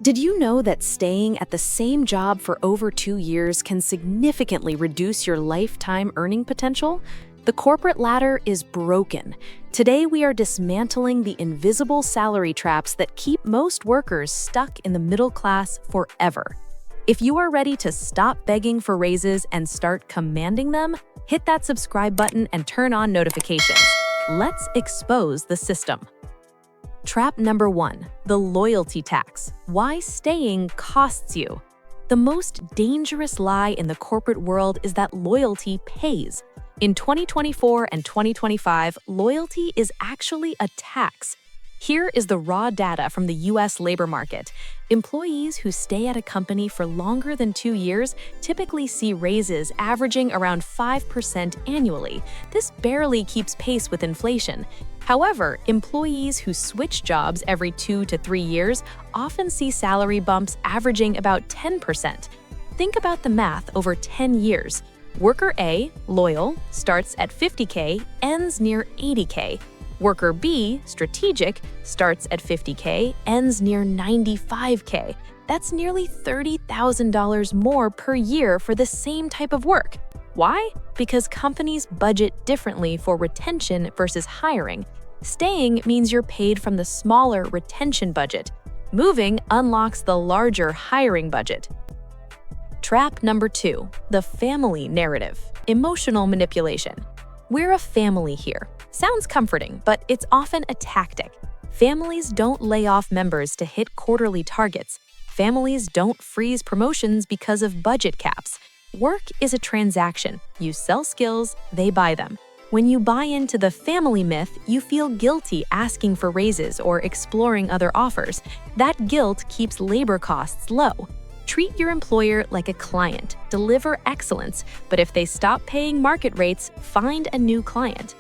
Did you know that staying at the same job for over 2 years can significantly reduce your lifetime earning potential? The corporate ladder is broken. Today, we are dismantling the invisible salary traps that keep most workers stuck in the middle class forever. If you are ready to stop begging for raises and start commanding them, hit that subscribe button and turn on notifications. Let's expose the system. Trap number 1, the loyalty tax. Why staying costs you. The most dangerous lie in the corporate world is that loyalty pays. In 2024 and 2025, loyalty is actually a tax. Here is the raw data from the US labor market. Employees who stay at a company for longer than 2 years typically see raises averaging around 5% annually. This barely keeps pace with inflation. However, employees who switch jobs every 2 to 3 years often see salary bumps averaging about 10%. Think about the math over 10 years. Worker A, loyal, starts at 50K, ends near 80K. Worker B, strategic, starts at 50K, ends near 95K. That's nearly $30,000 more per year for the same type of work. Why? Because companies budget differently for retention versus hiring. Staying means you're paid from the smaller retention budget. Moving unlocks the larger hiring budget. Trap number 2, the family narrative. Emotional manipulation. We're a family here. Sounds comforting, but it's often a tactic. Families don't lay off members to hit quarterly targets. Families don't freeze promotions because of budget caps. Work is a transaction. You sell skills, they buy them. When you buy into the family myth, you feel guilty asking for raises or exploring other offers. That guilt keeps labor costs low. Treat your employer like a client. Deliver excellence, but if they stop paying market rates, find a new client.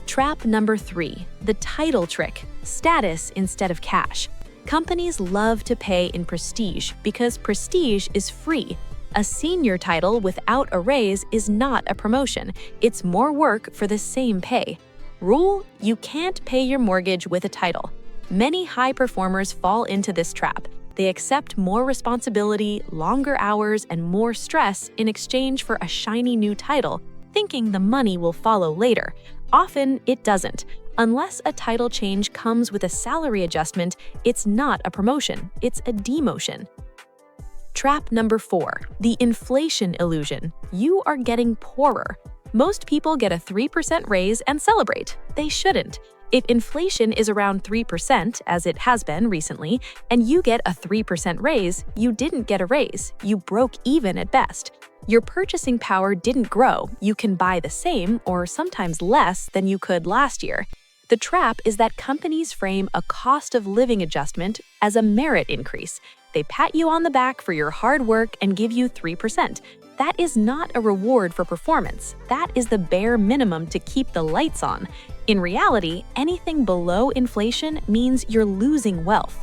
Trap number 3, the title trick. Status instead of cash. Companies love to pay in prestige because prestige is free. A senior title without a raise is not a promotion. It's more work for the same pay. Rule: you can't pay your mortgage with a title. Many high performers fall into this trap. They accept more responsibility, longer hours, and more stress in exchange for a shiny new title, thinking the money will follow later. Often, it doesn't. Unless a title change comes with a salary adjustment, it's not a promotion, it's a demotion. Trap number 4, the inflation illusion. You are getting poorer. Most people get a 3% raise and celebrate. They shouldn't. If inflation is around 3%, as it has been recently, and you get a 3% raise, you didn't get a raise. You broke even at best. Your purchasing power didn't grow. You can buy the same or sometimes less than you could last year. The trap is that companies frame a cost of living adjustment as a merit increase. They pat you on the back for your hard work and give you 3%. That is not a reward for performance. That is the bare minimum to keep the lights on. In reality, anything below inflation means you're losing wealth.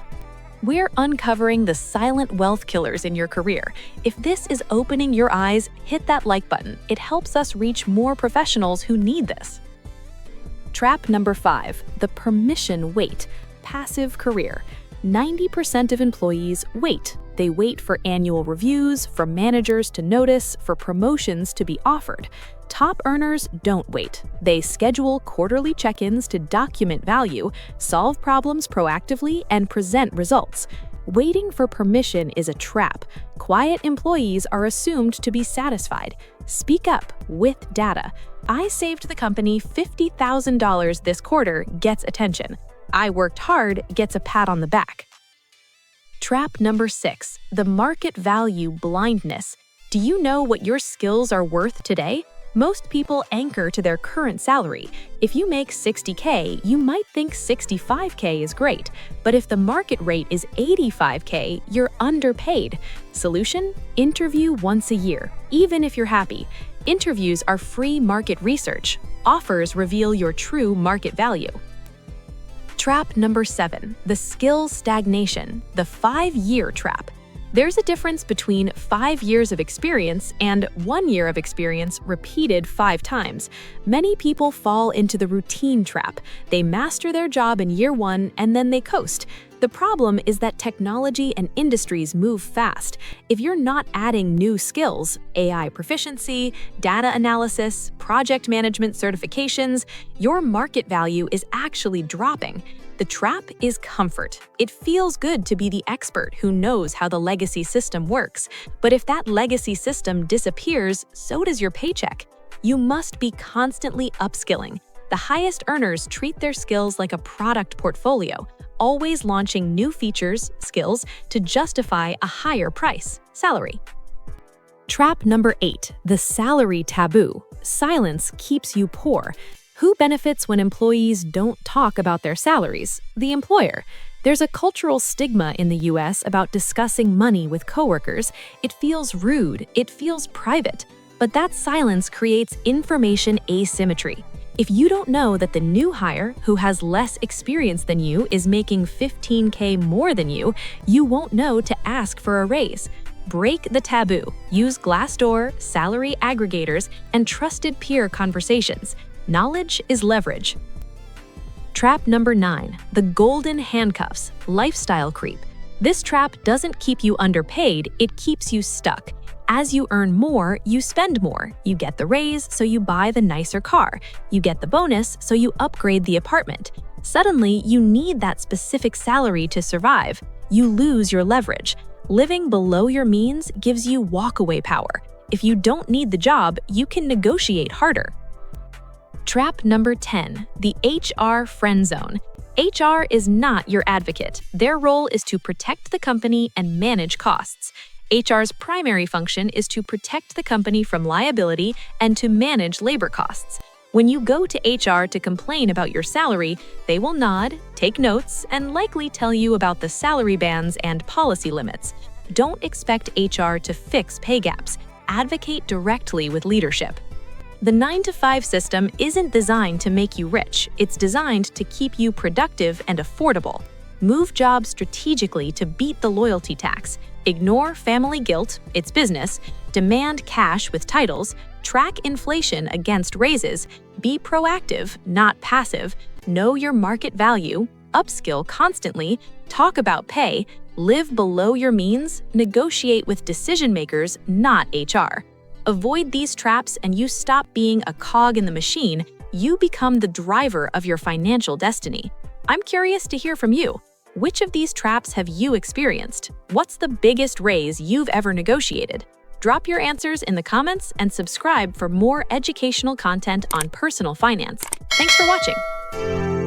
We're uncovering the silent wealth killers in your career. If this is opening your eyes, hit that like button. It helps us reach more professionals who need this. Trap number 5, the permission wait. Passive career. 90% of employees wait. They wait for annual reviews, for managers to notice, for promotions to be offered. Top earners don't wait. They schedule quarterly check-ins to document value, solve problems proactively, and present results. Waiting for permission is a trap. Quiet employees are assumed to be satisfied. Speak up with data. I saved the company $50,000 this quarter gets attention. I worked hard gets a pat on the back. Trap number 6, the market value blindness. Do you know what your skills are worth today? Most people anchor to their current salary. If you make $60K, you might think $65K is great. But if the market rate is $85K, you're underpaid. Solution? Interview once a year, even if you're happy. Interviews are free market research. Offers reveal your true market value. Trap number 7, the skill stagnation, the 5-year trap. There's a difference between 5 years of experience and 1 year of experience repeated 5 times. Many people fall into the routine trap. They master their job in year 1 and then they coast. The problem is that technology and industries move fast. If you're not adding new skills, AI proficiency, data analysis, project management certifications, your market value is actually dropping. The trap is comfort. It feels good to be the expert who knows how the legacy system works. But if that legacy system disappears, so does your paycheck. You must be constantly upskilling. The highest earners treat their skills like a product portfolio, always launching new features, skills, to justify a higher price, salary. Trap number 8, the salary taboo. Silence keeps you poor. Who benefits when employees don't talk about their salaries? The employer. There's a cultural stigma in the US about discussing money with coworkers. It feels rude, it feels private. But that silence creates information asymmetry. If you don't know that the new hire, who has less experience than you, is making $15K more than you won't know to ask for a raise. Break the taboo. Use Glassdoor, salary aggregators, and trusted peer conversations. Knowledge is leverage. Trap number 9, the golden handcuffs, lifestyle creep. This trap doesn't keep you underpaid, it keeps you stuck. As you earn more, you spend more. You get the raise, so you buy the nicer car. You get the bonus, so you upgrade the apartment. Suddenly, you need that specific salary to survive. You lose your leverage. Living below your means gives you walkaway power. If you don't need the job, you can negotiate harder. Trap number 10, the HR friend zone. HR is not your advocate. Their role is to protect the company and manage costs. HR's primary function is to protect the company from liability and to manage labor costs. When you go to HR to complain about your salary, they will nod, take notes, and likely tell you about the salary bands and policy limits. Don't expect HR to fix pay gaps. Advocate directly with leadership. The 9-to-5 system isn't designed to make you rich. It's designed to keep you productive and affordable. Move jobs strategically to beat the loyalty tax. Ignore family guilt, it's business. Demand cash with titles. Track inflation against raises. Be proactive, not passive. Know your market value. Upskill constantly. Talk about pay. Live below your means. Negotiate with decision makers, not HR. Avoid these traps and you stop being a cog in the machine. You become the driver of your financial destiny. I'm curious to hear from you. Which of these traps have you experienced? What's the biggest raise you've ever negotiated? Drop your answers in the comments and subscribe for more educational content on personal finance. Thanks for watching.